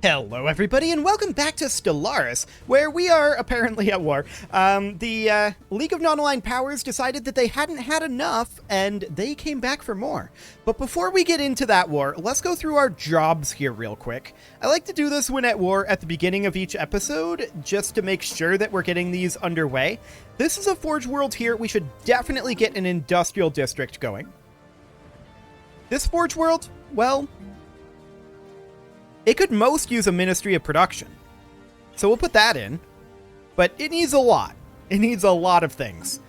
Hello everybody and welcome back to Stellaris, where we are apparently at war. The League of Non-Aligned Powers decided that they hadn't had enough, and they came back for more. But before we get into that war, let's go through our jobs here real quick. I like to do this when at war at the beginning of each episode, just to make sure that we're getting these underway. This is a Forge World here. We should definitely get an industrial district going. This Forge World, well, it could most use a Ministry of Production. So we'll put that in. But it needs a lot. It needs a lot of things.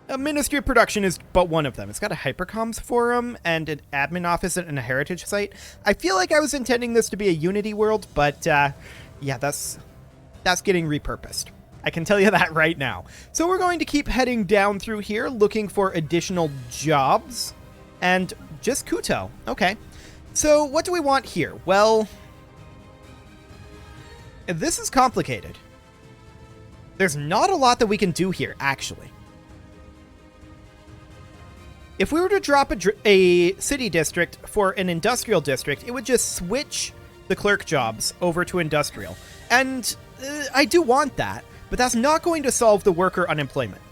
A Ministry of Production is but one of them. It's got a Hypercoms forum and an admin office and a heritage site. I feel like I was intending this to be a Unity world, but yeah, that's getting repurposed. I can tell you that right now. So we're going to keep heading down through here, looking for additional jobs. And just Kuto. Okay. So, what do we want here? Well, this is complicated. There's not a lot that we can do here, actually. If we were to drop a city district for an industrial district, it would just switch the clerk jobs over to industrial. And I do want that, but that's not going to solve the worker unemployment.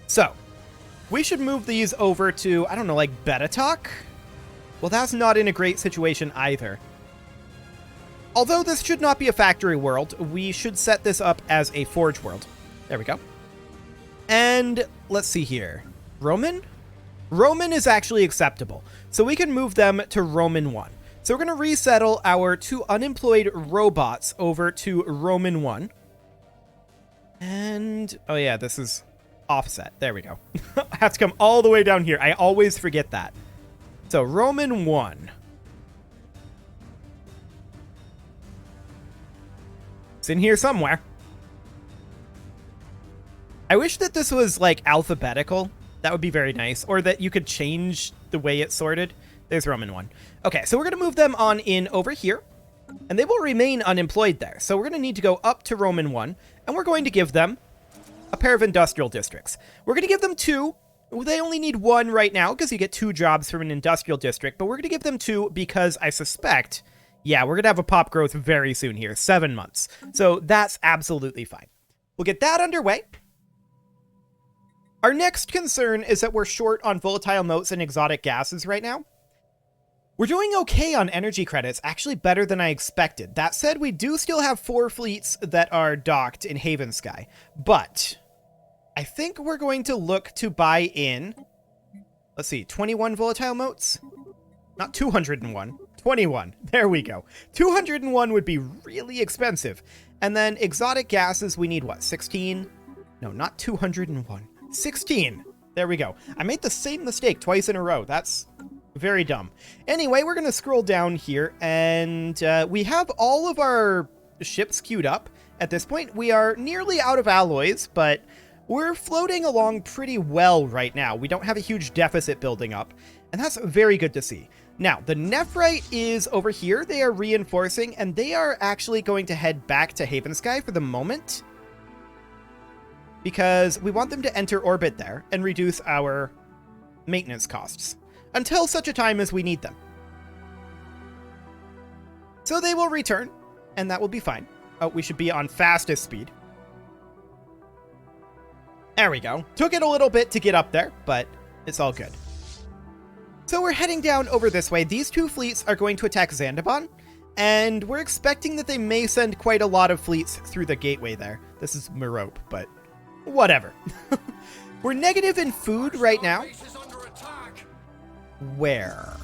So, we should move these over to, I don't know, like Betatalk? Well, that's not in a great situation either. Although this should not be a factory world, we should set this up as a forge world. There we go. And let's see here. Roman? Roman is actually acceptable. So we can move them to Roman 1. So we're going to resettle our 2 unemployed robots over to Roman 1. And, oh yeah, this is offset. There we go. I have to come all the way down here. I always forget that. So, Roman 1. It's in here somewhere. I wish that this was, like, alphabetical. That would be very nice. Or that you could change the way it's sorted. There's Roman 1. Okay, so we're going to move them on in over here. And they will remain unemployed there. So we're going to need to go up to Roman 1. And we're going to give them a pair of industrial districts. We're going to give them 2. They only need 1 right now because you get 2 jobs from an industrial district, but we're going to give them 2 because I suspect, yeah, we're going to have a pop growth very soon here, 7 months. So that's absolutely fine. We'll get that underway. Our next concern is that we're short on volatile motes and exotic gases right now. We're doing okay on energy credits, actually better than I expected. That said, we do still have 4 fleets that are docked in Haven Sky, but I think we're going to look to buy in, let's see, 21 volatile motes? Not 201, 21. There we go. 201 would be really expensive. And then exotic gases, we need what, 16? No, not 201. 16. There we go. I made the same mistake twice in a row. That's very dumb. Anyway, we're going to scroll down here, and we have all of our ships queued up. At this point, we are nearly out of alloys, but we're floating along pretty well right now. We don't have a huge deficit building up, and that's very good to see. Now, the Nephrite is over here. They are reinforcing, and they are actually going to head back to Haven Sky for the moment, because we want them to enter orbit there and reduce our maintenance costs until such a time as we need them. So they will return, and that will be fine. Oh, we should be on fastest speed. There we go. Took it a little bit to get up there, but it's all good. So we're heading down over this way. These 2 fleets are going to attack Zandabon, and we're expecting that they may send quite a lot of fleets through the gateway there. This is Merope, but whatever. We're negative in food right now. Where?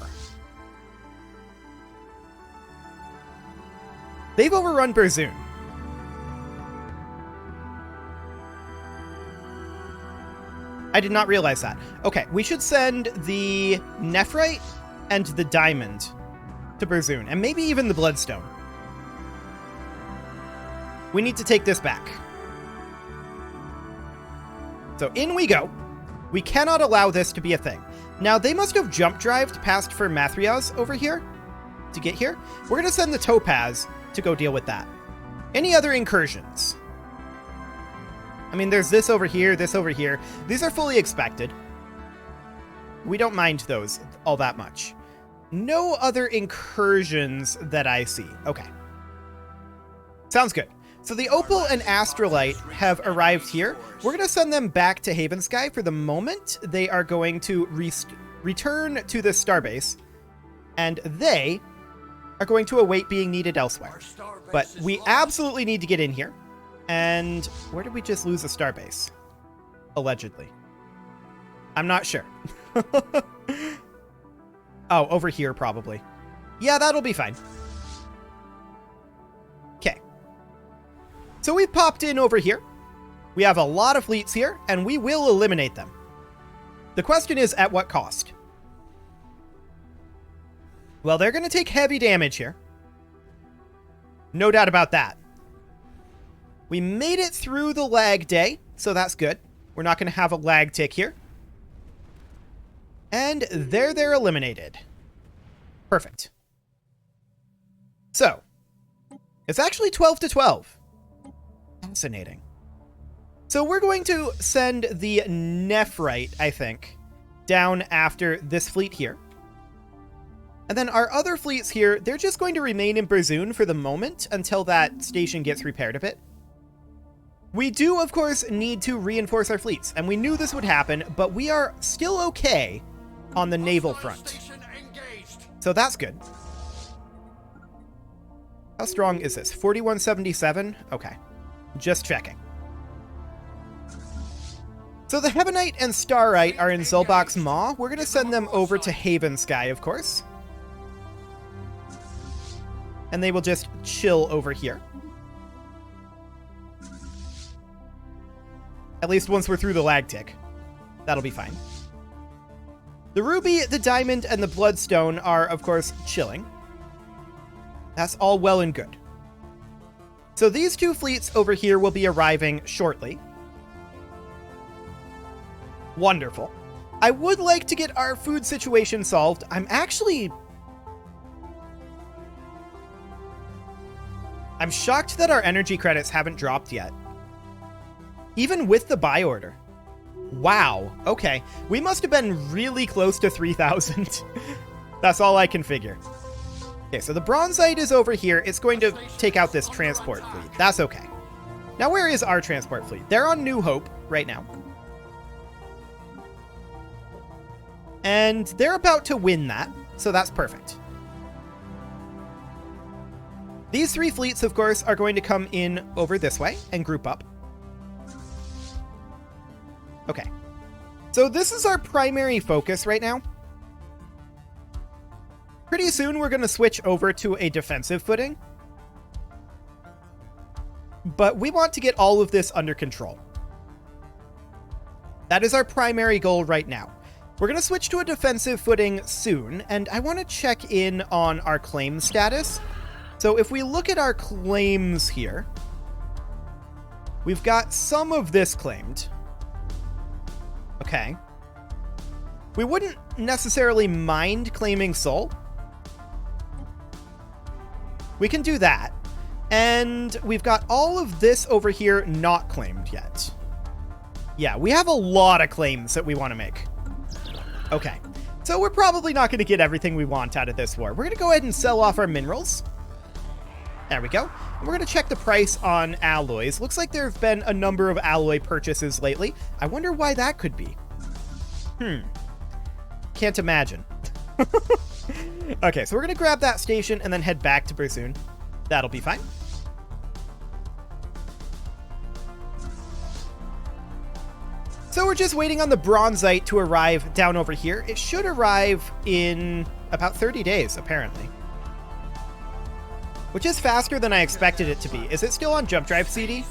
They've overrun Berzoon. I did not realize that. Okay, we should send the Nephrite and the Diamond to Berzoon, and maybe even the Bloodstone. We need to take this back. So in we go. We cannot allow this to be a thing. Now, they must have jump-drived past for Mathrios over here to get here. We're going to send the Topaz to go deal with that. Any other incursions? I mean, there's this over here, this over here. These are fully expected. We don't mind those all that much. No other incursions that I see. Okay. Sounds good. So the Opal and Astrolite have arrived here. We're going to send them back to Haven Sky for the moment. They are going to return to the starbase, and they are going to await being needed elsewhere. But we absolutely need to get in here. And where did we just lose a starbase? Allegedly. I'm not sure. Oh, over here probably. Yeah, that'll be fine. Okay. So we popped in over here. We have a lot of fleets here, and we will eliminate them. The question is, at what cost? Well, they're going to take heavy damage here. No doubt about that. We made it through the lag day, so that's good. We're not going to have a lag tick here. And they're eliminated. Perfect. So, it's actually 12 to 12. Fascinating. So we're going to send the Nephrite, I think, down after this fleet here. And then our other fleets here, they're just going to remain in Berzoon for the moment until that station gets repaired a bit. We do, of course, need to reinforce our fleets, and we knew this would happen, but we are still okay on the naval front. So that's good. How strong is this? 4177? Okay. Just checking. So the Heavenite and Starite are in Zolbach's Maw. We're going to send them over to Haven Sky, of course. And they will just chill over here. At least once we're through the lag tick. That'll be fine. The Ruby, the Diamond, and the Bloodstone are, of course, chilling. That's all well and good. So these two fleets over here will be arriving shortly. Wonderful. I would like to get our food situation solved. I'm shocked that our energy credits haven't dropped yet. Even with the buy order. Wow. Okay. We must have been really close to 3,000. That's all I can figure. Okay, so the Bronzite is over here. It's going to take out this transport fleet. That's okay. Now, where is our transport fleet? They're on New Hope right now. And they're about to win that, so that's perfect. These three fleets, of course, are going to come in over this way and group up. Okay. So this is our primary focus right now. Pretty soon we're going to switch over to a defensive footing. But we want to get all of this under control. That is our primary goal right now. We're going to switch to a defensive footing soon, and I want to check in on our claim status. So if we look at our claims here, we've got some of this claimed. Okay. We wouldn't necessarily mind claiming Sol. We can do that. And we've got all of this over here not claimed yet. Yeah, we have a lot of claims that we want to make. Okay. So we're probably not going to get everything we want out of this war. We're going to go ahead and sell off our minerals. There we go. We're going to check the price on alloys. Looks like there have been a number of alloy purchases lately. I wonder why that could be. Can't imagine. Okay, so we're going to grab that station and then head back to Berzoon. That'll be fine. So we're just waiting on the Bronzite to arrive down over here. It should arrive in about 30 days, apparently. Which is faster than I expected it to be. Is it still on Jump Drive CD?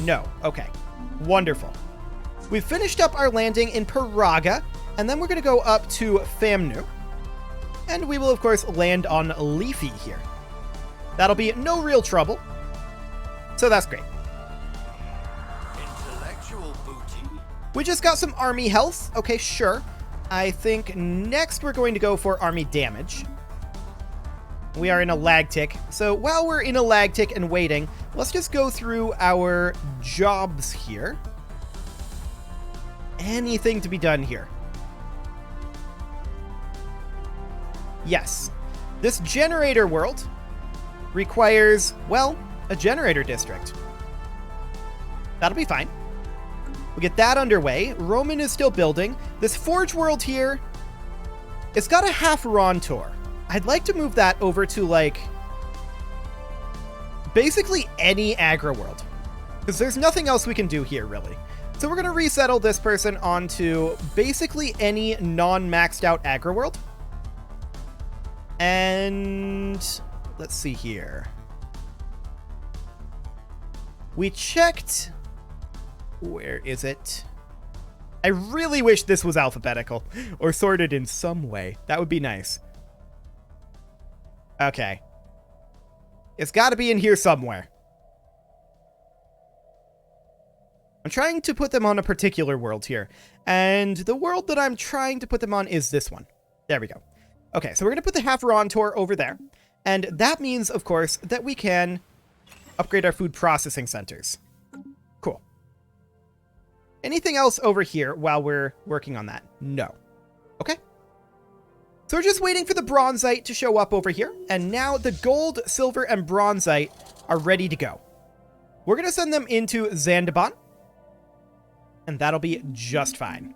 No. Okay. Wonderful. We've finished up our landing in Paraga, and then we're going to go up to Famnu. And we will, of course, land on Leafy here. That'll be no real trouble. So that's great. We just got some army health. Okay, sure. I think next we're going to go for army damage. We are in a lag tick. So while we're in a lag tick and waiting, let's just go through our jobs here. Anything to be done here? Yes. This generator world requires, well, a generator district. That'll be fine. We'll get that underway. Roman is still building. This forge world here, it's got a half Rontor. I'd like to move that over to, like, basically any aggro world, because there's nothing else we can do here, really. So we're going to resettle this person onto basically any non-maxed out aggro world. And let's see here. We checked... Where is it? I really wish this was alphabetical or sorted in some way. That would be nice. Okay. It's got to be in here somewhere. I'm trying to put them on a particular world here. And the world that I'm trying to put them on is this one. There we go. Okay, so we're going to put the half Rontor over there. And that means, of course, that we can upgrade our food processing centers. Cool. Anything else over here while we're working on that? No. Okay. So we're just waiting for the bronzite to show up over here. And now the gold, silver, and bronzite are ready to go. We're going to send them into Zandaban. And that'll be just fine.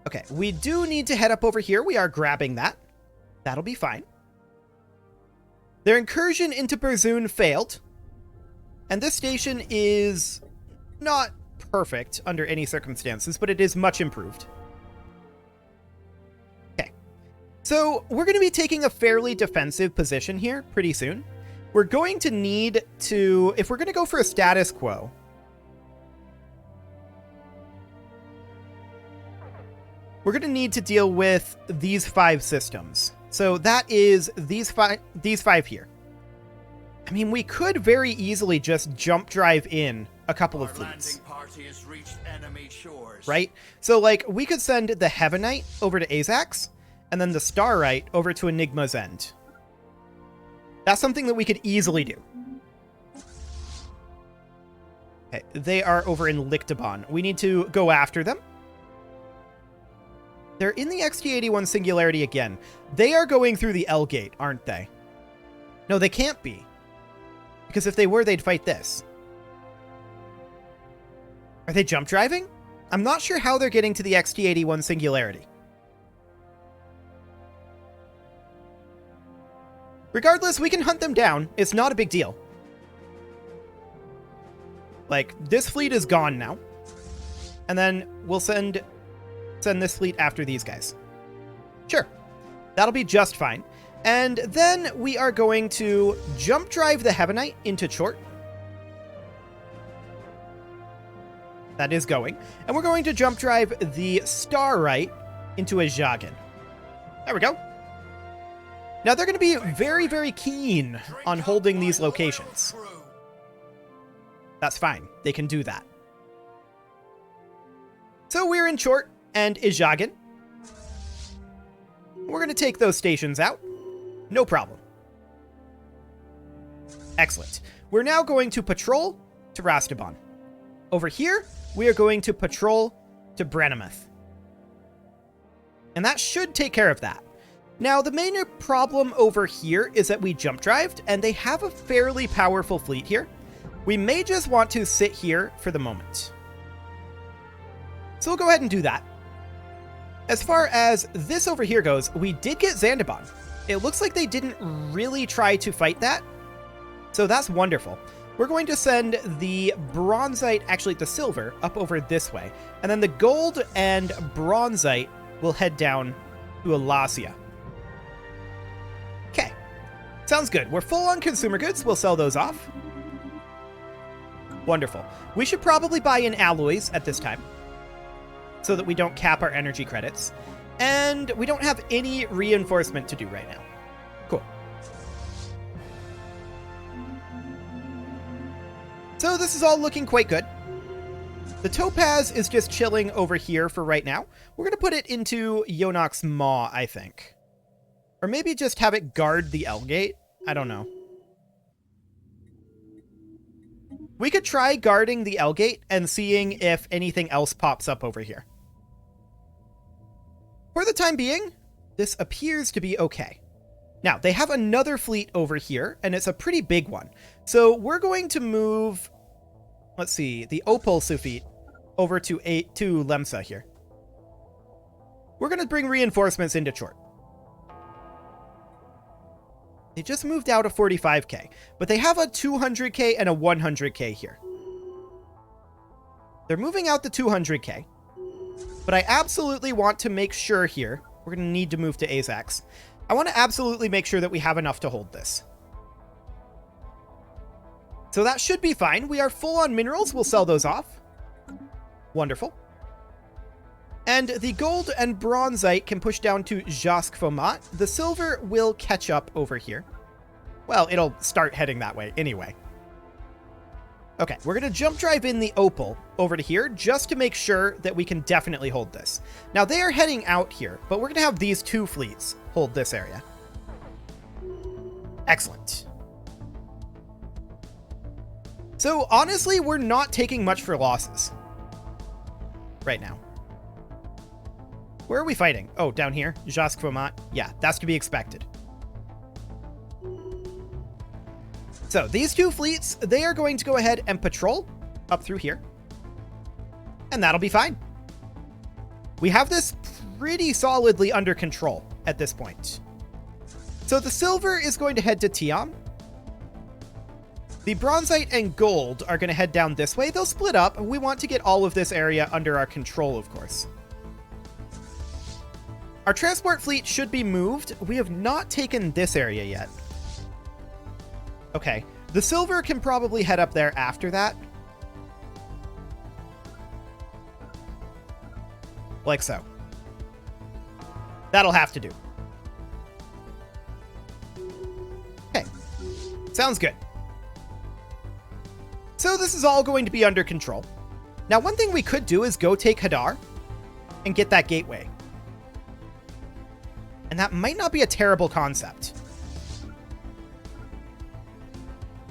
Okay, we do need to head up over here. We are grabbing that. That'll be fine. Their incursion into Berzoon failed. And this station is not perfect under any circumstances, but it is much improved. Okay. So we're going to be taking a fairly defensive position here pretty soon. We're going to need to, if we're going to go for a status quo, we're going to need to deal with these 5 systems. So that is these five here. I mean, we could very easily just jump drive in a couple of fleets. Right? So, like, we could send the Heavenite over to Azax, and then the Starite over to Enigma's End. That's something that we could easily do. Okay, they are over in Lictabon. We need to go after them. They're in the XT-81 Singularity again. They are going through the L gate, aren't they? No, they can't be. Because if they were, they'd fight this. Are they jump driving? I'm not sure how they're getting to the XT-81 Singularity. Regardless, we can hunt them down. It's not a big deal. Like, this fleet is gone now. And then we'll send this fleet after these guys. Sure. That'll be just fine. And then we are going to jump drive the Heavenite into Chort. That is going. And we're going to jump drive the Starite into a Jagan. There we go. Now they're going to be very, very keen on holding these locations. That's fine. They can do that. So we're in Chort and Izhagan. We're going to take those stations out. No problem. Excellent. We're now going to patrol to Rastaban. Over here, we are going to patrol to Branimouth. And that should take care of that. Now, the main problem over here is that we jump drived, and they have a fairly powerful fleet here. We may just want to sit here for the moment. So we'll go ahead and do that. As far as this over here goes, we did get Zandaban. It looks like they didn't really try to fight that. So that's wonderful. We're going to send the bronzite, actually the silver, up over this way. And then the gold and bronzite will head down to Alasia. Okay. Sounds good. We're full on consumer goods. We'll sell those off. Wonderful. We should probably buy in alloys at this time, so that we don't cap our energy credits. And we don't have any reinforcement to do right now. Cool. So this is all looking quite good. The Topaz is just chilling over here for right now. We're going to put it into Yonok's Maw, I think. Or maybe just have it guard the L gate. I don't know. We could try guarding the L gate and seeing if anything else pops up over here. For the time being, this appears to be okay. Now, they have another fleet over here, and it's a pretty big one. So we're going to move, let's see, the Opal Sufit over to Lemsa here. We're going to bring reinforcements into Chort. They just moved out a 45k, but they have a 200k and a 100k here. They're moving out the 200k, but I absolutely want to make sure here, we're going to need to move to Azax. I want to absolutely make sure that we have enough to hold this. So that should be fine. We are full on minerals. We'll sell those off. Wonderful. And the gold and bronzite can push down to Jasque Fomat. The silver will catch up over here. Well, it'll start heading that way anyway. Okay, we're going to jump drive in the opal over to here just to make sure that we can definitely hold this. Now, they are heading out here, but we're going to have these two fleets hold this area. Excellent. So, honestly, we're not taking much for losses right now. Where are we fighting? Oh, down here. Jasque Fomat. Yeah, that's to be expected. So these two fleets, they are going to go ahead and patrol up through here. And that'll be fine. We have this pretty solidly under control at this point. So the silver is going to head to Tiam. The bronzite and gold are going to head down this way. They'll split up. We want to get all of this area under our control, of course. Our transport fleet should be moved. We have not taken this area yet. Okay, the silver can probably head up there after that. Like so. That'll have to do. Okay, sounds good. So this is all going to be under control. Now, one thing we could do is go take Hadar and get that gateway. And that might not be a terrible concept.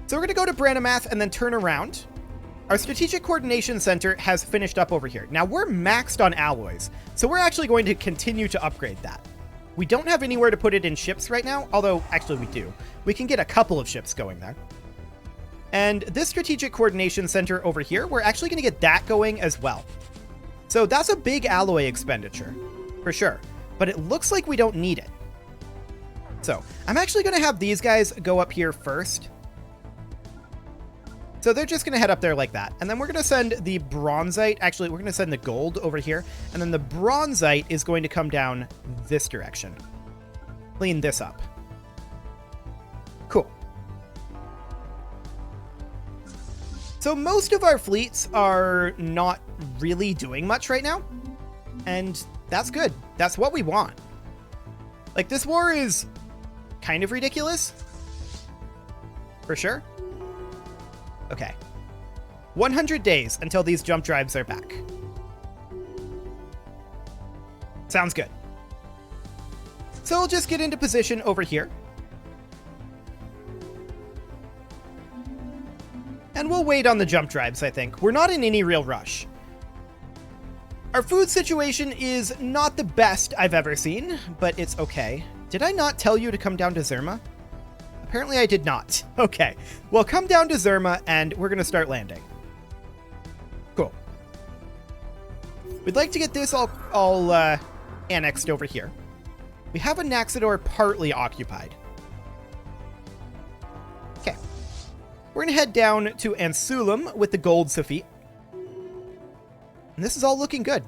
So we're going to go to Branamath and then turn around. Our Strategic Coordination Center has finished up over here. Now, we're maxed on alloys, so we're actually going to continue to upgrade that. We don't have anywhere to put it in ships right now, although, actually, we do. We can get a couple of ships going there. And this Strategic Coordination Center over here, we're actually going to get that going as well. So that's a big alloy expenditure, for sure. But it looks like we don't need it. So I'm actually going to have these guys go up here first. So they're just going to head up there like that. And then we're going to send the bronzite. Actually, we're going to send the gold over here. And then the bronzite is going to come down this direction. Clean this up. Cool. So most of our fleets are not really doing much right now. And that's good. That's what we want. Like, this war is kind of ridiculous. For sure. Okay. 100 days until these jump drives are back. Sounds good. So we'll just get into position over here. And we'll wait on the jump drives, I think. We're not in any real rush. Our food situation is not the best I've ever seen, but it's okay. Did I not tell you to come down to Zerma? Apparently I did not. Okay, well, come down to Zerma and we're going to start landing. Cool. We'd like to get this all annexed over here. We have a Naxidor partly occupied. Okay. We're going to head down to Ansulum with the gold Safit. And this is all looking good.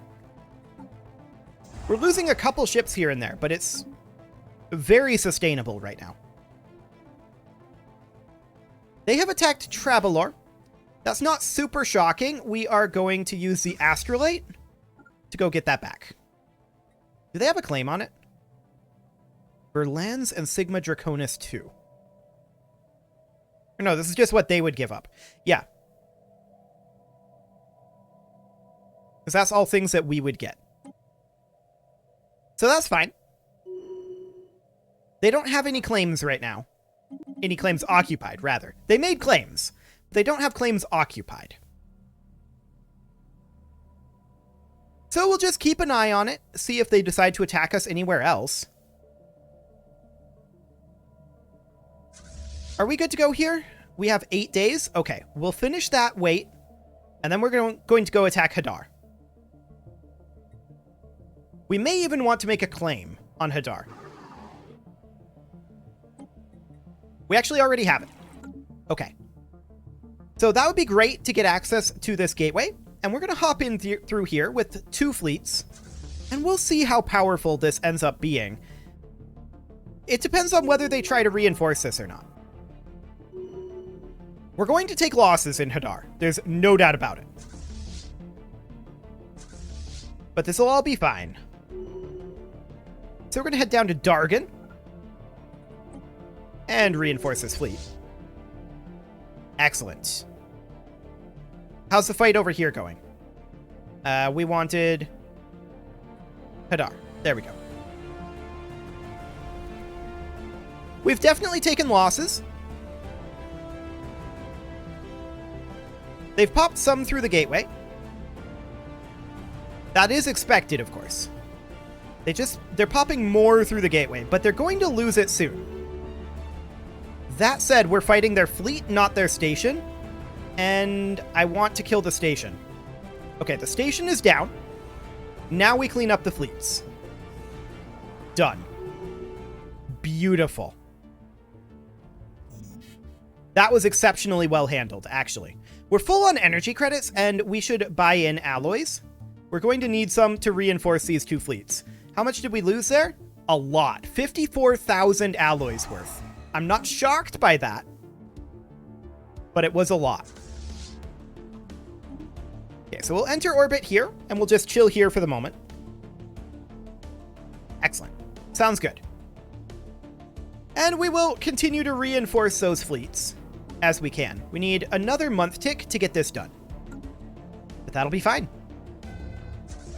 We're losing a couple ships here and there, but it's very sustainable right now. They have attacked Travelor. That's not super shocking. We are going to use the Astrolite to go get that back. Do they have a claim on it? Berlans and Sigma Draconis 2. Or no, this is just what they would give up. Yeah. Because that's all things that we would get. So that's fine. They don't have any claims right now. Any claims occupied, rather. They made claims, but they don't have claims occupied. So we'll just keep an eye on it, see if they decide to attack us anywhere else. Are we good to go here? We have 8 days. Okay, we'll finish that wait, and then we're going to go attack Hadar. We may even want to make a claim on Hadar. We actually already have it. Okay. So that would be great to get access to this gateway. And we're going to hop in through here with 2 fleets. And we'll see how powerful this ends up being. It depends on whether they try to reinforce this or not. We're going to take losses in Hadar. There's no doubt about it. But this will all be fine. So we're going to head down to Dargan and reinforce this fleet. Excellent. How's the fight over here going? We wanted Hadar. There we go. We've definitely taken losses. They've popped some through the gateway. That is expected, of course. They're popping more through the gateway, but they're going to lose it soon. That said, we're fighting their fleet, not their station. And I want to kill the station. Okay, the station is down. Now we clean up the fleets. Done. Beautiful. That was exceptionally well handled, actually. We're full on energy credits, and we should buy in alloys. We're going to need some to reinforce these 2 fleets. How much did we lose there? A lot. 54,000 alloys worth. I'm not shocked by that, but it was a lot. Okay, so we'll enter orbit here, and we'll just chill here for the moment. Excellent. Sounds good. And we will continue to reinforce those fleets as we can. We need another month tick to get this done, but that'll be fine.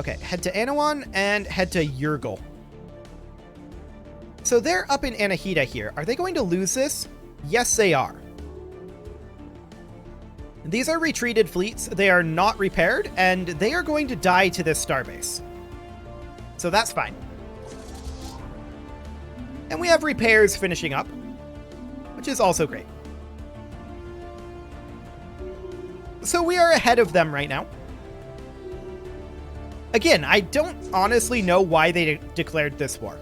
Okay, head to Anawan and head to Yurgle. So they're up in Anahita here. Are they going to lose this? Yes, they are. These are retreated fleets. They are not repaired, and they are going to die to this starbase. So that's fine. And we have repairs finishing up, which is also great. So we are ahead of them right now. Again, I don't honestly know why they declared this war.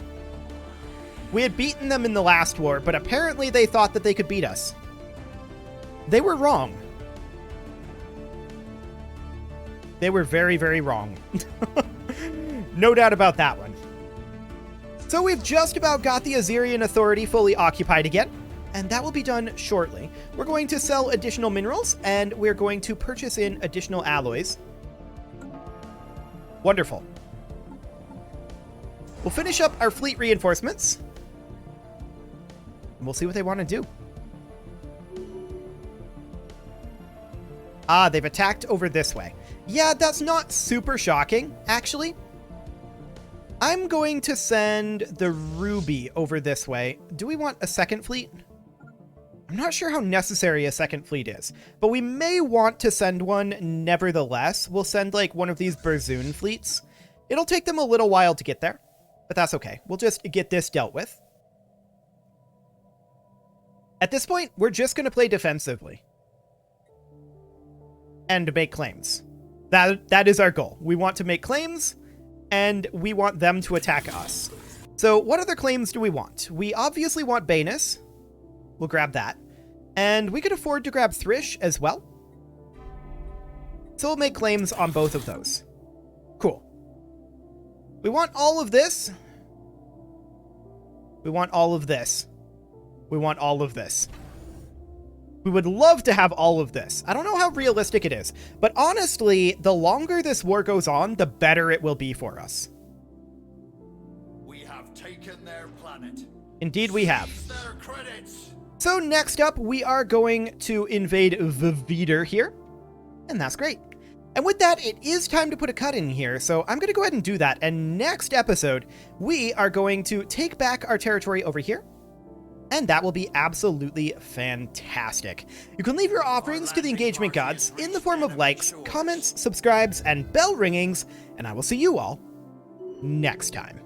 We had beaten them in the last war, but apparently they thought that they could beat us. They were wrong. They were very, very wrong. No doubt about that one. So we've just about got the Azerian Authority fully occupied again, and that will be done shortly. We're going to sell additional minerals, and we're going to purchase in additional alloys. Wonderful. We'll finish up our fleet reinforcements. And we'll see what they want to do. Ah, they've attacked over this way. Yeah, that's not super shocking, actually. I'm going to send the Ruby over this way. Do we want a second fleet? I'm not sure how necessary a second fleet is, but we may want to send one nevertheless. We'll send like one of these Berzoon fleets. It'll take them a little while to get there, but that's okay. We'll just get this dealt with. At this point, we're just going to play defensively and make claims. That is our goal. We want to make claims, and we want them to attack us. So what other claims do we want? We obviously want Banus. We'll grab that. And we could afford to grab Thrish as well. So we'll make claims on both of those. Cool. We want all of this. We want all of this. We want all of this. We would love to have all of this. I don't know how realistic it is, but honestly, the longer this war goes on, the better it will be for us. We have taken their planet. Indeed we have. Seize their credits. So next up, we are going to invade Viviter here, and that's great. And with that, it is time to put a cut in here, so I'm going to go ahead and do that. And next episode, we are going to take back our territory over here, and that will be absolutely fantastic. You can leave your offerings to the engagement gods in the form of likes, comments, subscribes, and bell ringings, and I will see you all next time.